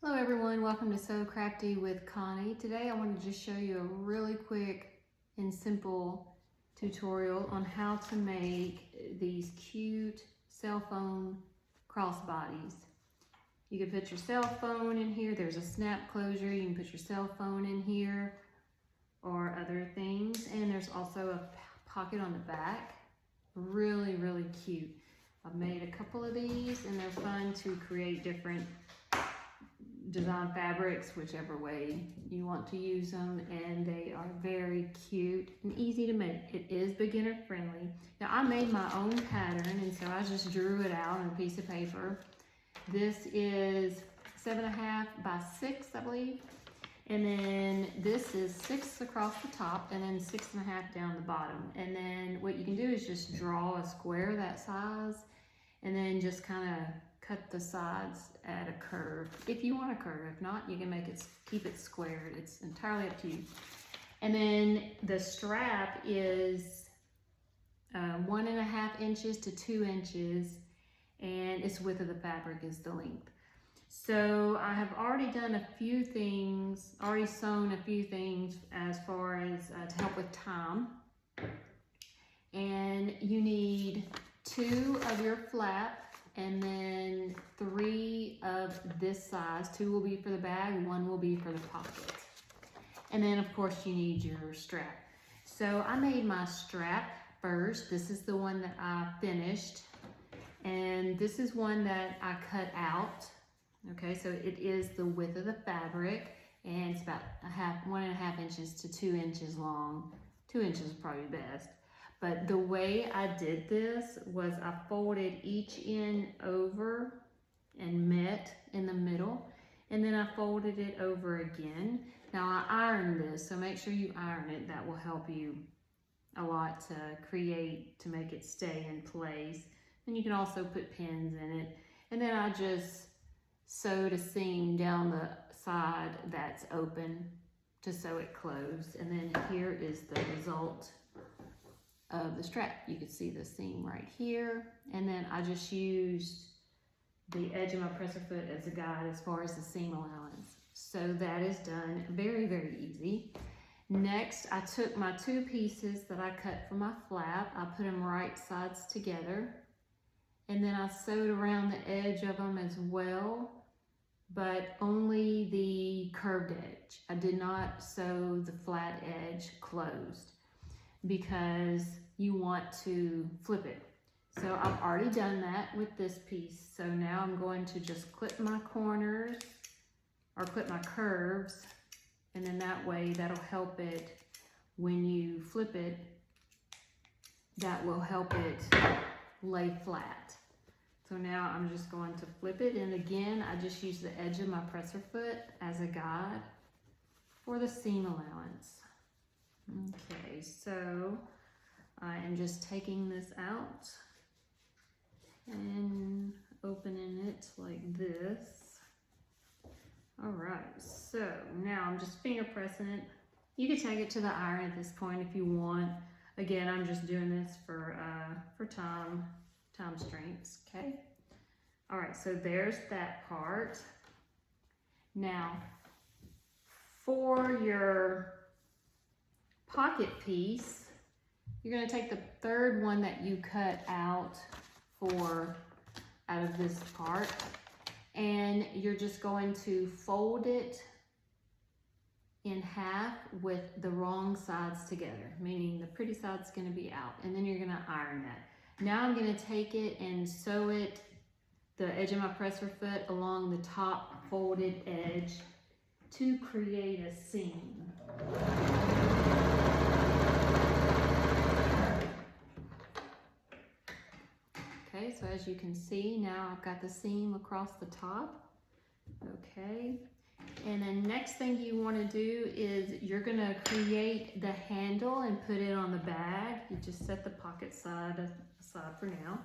Hello everyone, welcome to Sew Crafty with Connie. Today I want to just show you a really quick and simple tutorial on how to make these cute cell phone crossbodies. You can put your cell phone in here, there's a snap closure, you can put your cell phone in here or other things, and there's also a pocket on the back. Really cute. I've made a couple of these and they're fun to create different design fabrics, whichever way you want to use them, and they are very cute and easy to make. It is beginner friendly. Now I made my own pattern, and so I just drew it out on a piece of paper. This is 7.5 by 6, I believe, and then this is 6 across the top and then 6.5 down the bottom. And then what you can do is just draw a square that size and then just kind of cut the sides at a curve if you want a curve. If not, you can make it, keep it squared. It's entirely up to you. And then the strap is 1.5 inches to 2 inches, and its width of the fabric is the length. So I have already done a few things, already sewn a few things as far as to help with time. And you need 2 of your flap, and then 3 of this size. 2 will be for the bag, 1 will be for the pocket. And then of course you need your strap. So I made my strap first. This is the one that I finished. And this is one that I cut out. Okay, so it is the width of the fabric, and it's about 1.5 inches to 2 inches long. 2 inches is probably best. But the way I did this was I folded each end over and met in the middle, and then I folded it over again. Now I ironed this, so make sure you iron it. That will help you a lot to make it stay in place. And you can also put pins in it. And then I just sewed a seam down the side that's open to sew it closed. And then here is the result of the strap. You can see the seam right here, and then I just used the edge of my presser foot as a guide as far as the seam allowance. So that is done. Very easy. Next, I took my 2 pieces that I cut for my flap, I put them right sides together, and then I sewed around the edge of them as well, but only the curved edge. I did not sew the flat edge closed, because you want to flip it. So I've already done that with this piece. So now I'm going to just clip my corners or clip my curves, and then that way that'll help it when you flip it, that will help it lay flat. So now I'm just going to flip it, and again I just use the edge of my presser foot as a guide for the seam allowance. Okay, so I am just taking this out and opening it like this. All right, so now I'm just finger pressing it. You can take it to the iron at this point if you want. Again, I'm just doing this for time strengths, okay? All right, so there's that part. Now, for your pocket piece, you're going to take the 3rd one that you cut out of this part, and you're just going to fold it in half with the wrong sides together, meaning the pretty side's going to be out, and then you're going to iron that. Now I'm going to take it and sew it, the edge of my presser foot, along the top folded edge to create a seam. Okay, so as you can see, now I've got the seam across the top. Okay, and then next thing you want to do is you're going to create the handle and put it on the bag. You just set the pocket side aside for now.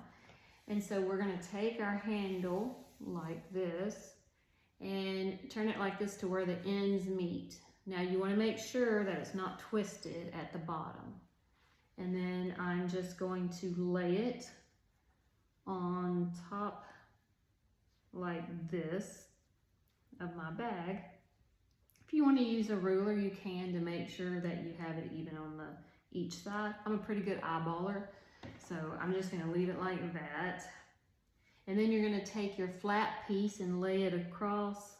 And so we're going to take our handle like this and turn it like this to where the ends meet. Now you want to make sure that it's not twisted at the bottom. And then I'm just going to lay it on top like this. of my bag. If you want to use a ruler, you can, to make sure that you have it even on each side. I'm a pretty good eyeballer, so I'm just going to leave it like that. And then you're going to take your flat piece and lay it across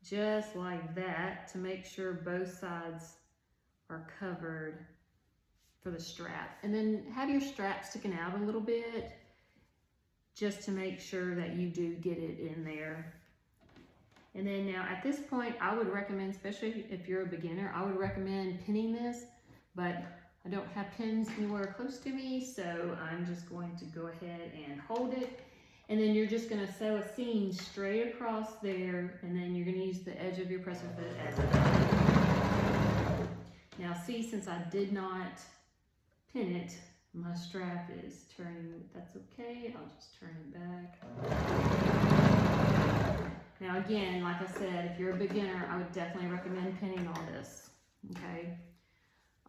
just like that to make sure both sides are covered for the strap. And then have your strap sticking out a little bit just to make sure that you do get it in there. And then now at this point, I would recommend, especially if you're a beginner, I would recommend pinning this, but I don't have pins anywhere close to me, so I'm just going to go ahead and hold it. And then you're just gonna sew a seam straight across there, and then you're gonna use the edge of your presser foot as a guide. Now see, since I did not pin it, my strap is turning. That's okay, I'll just turn it back. Now again, like I said, if you're a beginner, I would definitely recommend pinning all this, okay?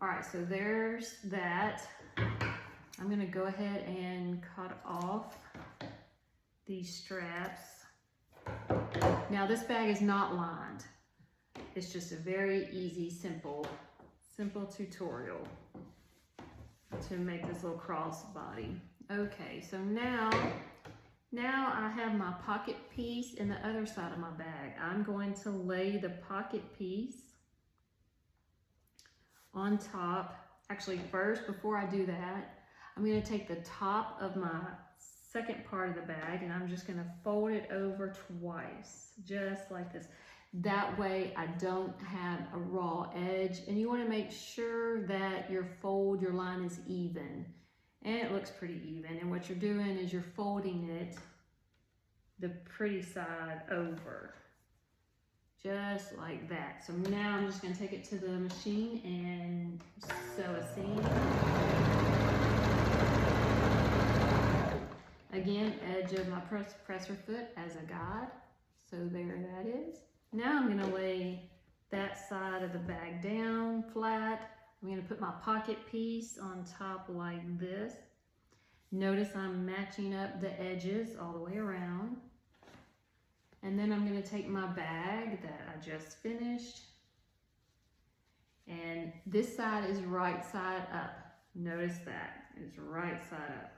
All right, so there's that. I'm gonna go ahead and cut off these straps. Now this bag is not lined. It's just a very easy, simple tutorial to make this little crossbody. Okay, so now I have my pocket piece in the other side of my bag. I'm going to lay the pocket piece on top. Actually, first, before I do that, I'm going to take the top of my second part of the bag and I'm just going to fold it over twice, just like this. That way I don't have a raw edge, and you want to make sure that your line is even, and it looks pretty even. And what you're doing is you're folding it the pretty side over, just like that. So now I'm just going to take it to the machine and sew a seam. Again, edge of my presser foot as a guide. So there that is. Now I'm going to lay that side of the bag down flat. I'm going to put my pocket piece on top like this. Notice I'm matching up the edges all the way around. And then I'm going to take my bag that I just finished. And this side is right side up. Notice that. It's right side up.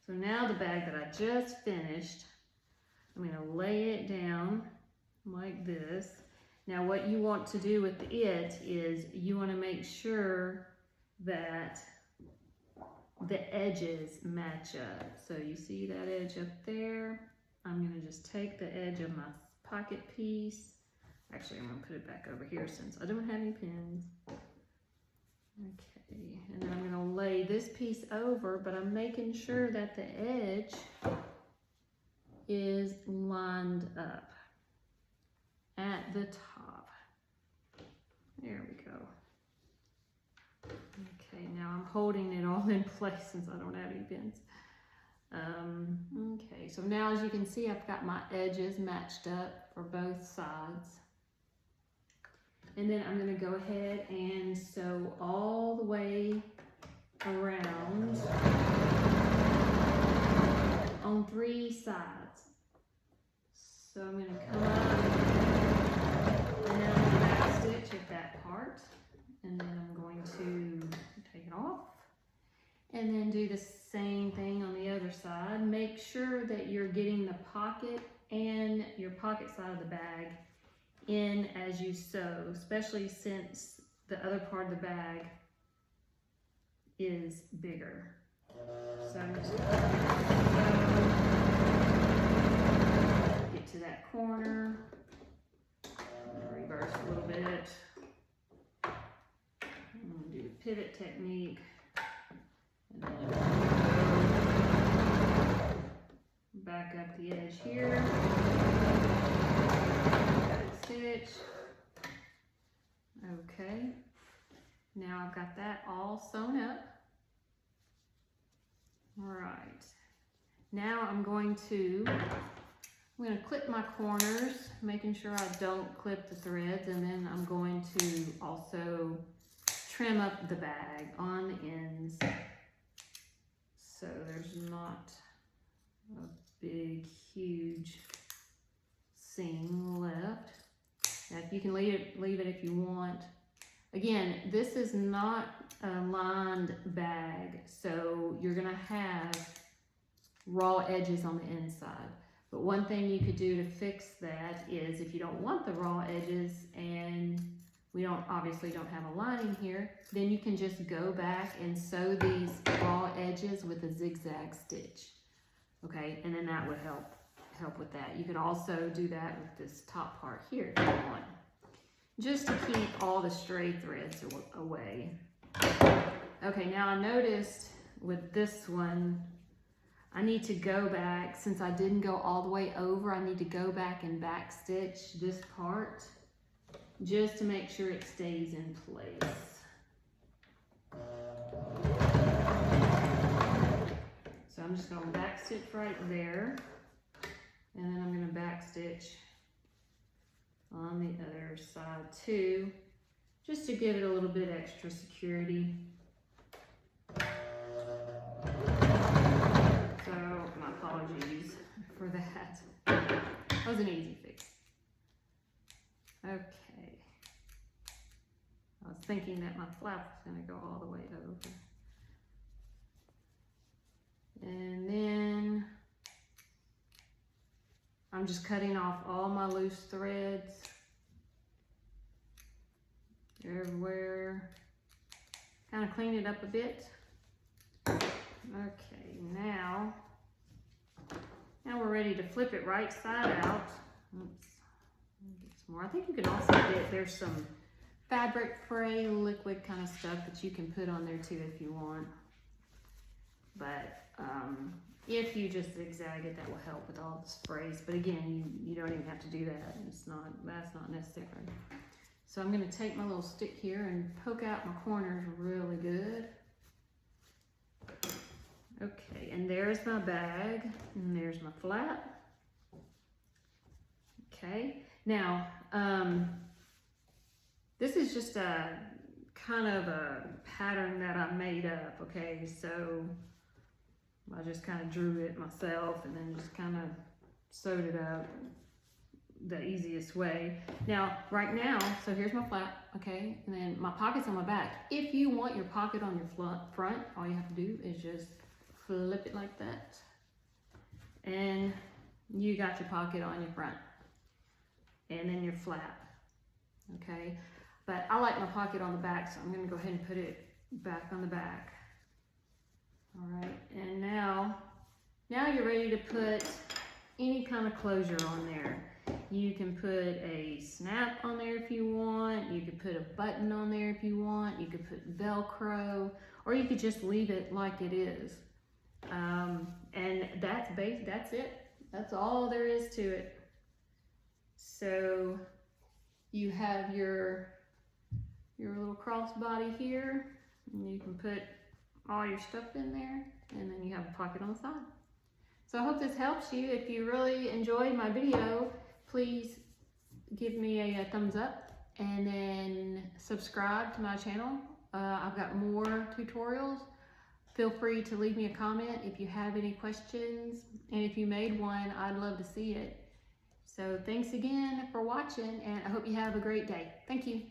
So now the bag that I just finished, I'm going to lay it down like this. Now what you want to do with it is you want to make sure that the edges match up. So you see that edge up there? I'm going to just take the edge of my pocket piece. Actually, I'm going to put it back over here since I don't have any pins. Okay, and then I'm going to lay this piece over, but I'm making sure that the edge is lined up at the top. There we go. Okay, now I'm holding it all in place since I don't have any pins. Okay, so now as you can see, I've got my edges matched up for both sides. And then I'm going to go ahead and sew all the way around on 3 sides. So I'm going to come up and then I'm going to back stitch at that part, and then I'm going to take it off and then do the same thing on the other side. Make sure that you're getting the pocket and your pocket side of the bag in as you sew, especially since the other part of the bag is bigger. So I'm just get to that corner, reverse a little bit, I'm going to do the pivot technique, and then back up the edge here, stitch. Okay, now I've got that all sewn up. All right, now I'm going to clip my corners, making sure I don't clip the threads, and then I'm going to also trim up the bag on the ends so there's not a big, huge seam left. Now you can leave it if you want. Again, this is not a lined bag, so you're gonna have raw edges on the inside. But one thing you could do to fix that is, if you don't want the raw edges and we obviously don't have a lining here, then you can just go back and sew these raw edges with a zigzag stitch. Okay, and then that would help with that. You could also do that with this top part here if you want, just to keep all the stray threads away. Okay, now I noticed with this one, I need to go back, since I didn't go all the way over, I need to go back and back stitch this part just to make sure it stays in place. So I'm just gonna back stitch right there, and then I'm gonna back stitch on the other side too, just to give it a little bit extra security. So my apologies for that. That was an easy fix. Okay. I was thinking that my flap was gonna go all the way over. And then I'm just cutting off all my loose threads everywhere. Kind of clean it up a bit. Okay, now we're ready to flip it right side out. Oops, get some more. I think you can also there's some fabric fray liquid kind of stuff that you can put on there too if you want. But if you just zigzag it, that will help with all the sprays. But again, you don't even have to do that. That's not necessary. So I'm going to take my little stick here and poke out my corners really good. Okay, and there's my bag, and there's my flap. Okay, now this is just a kind of a pattern that I made up. Okay, so I just kind of drew it myself and then just kind of sewed it up the easiest way. Now, right now, so here's my flap, okay, and then my pocket's on my back. If you want your pocket on your front, all you have to do is just flip it like that, and you got your pocket on your front, and then your flap, okay? But I like my pocket on the back, so I'm gonna go ahead and put it back on the back. All right, and now you're ready to put any kind of closure on there. You can put a snap on there if you want. You could put a button on there if you want. You could put Velcro, or you could just leave it like it is. And that's it. That's all there is to it. So you have your little crossbody here, and you can put all your stuff in there, and then you have a pocket on the side. So I hope this helps you. If you really enjoyed my video, please give me a thumbs up, and then subscribe to my channel. I've got more tutorials. Feel free to leave me a comment if you have any questions, and if you made one, I'd love to see it. So thanks again for watching, and I hope you have a great day. Thank you.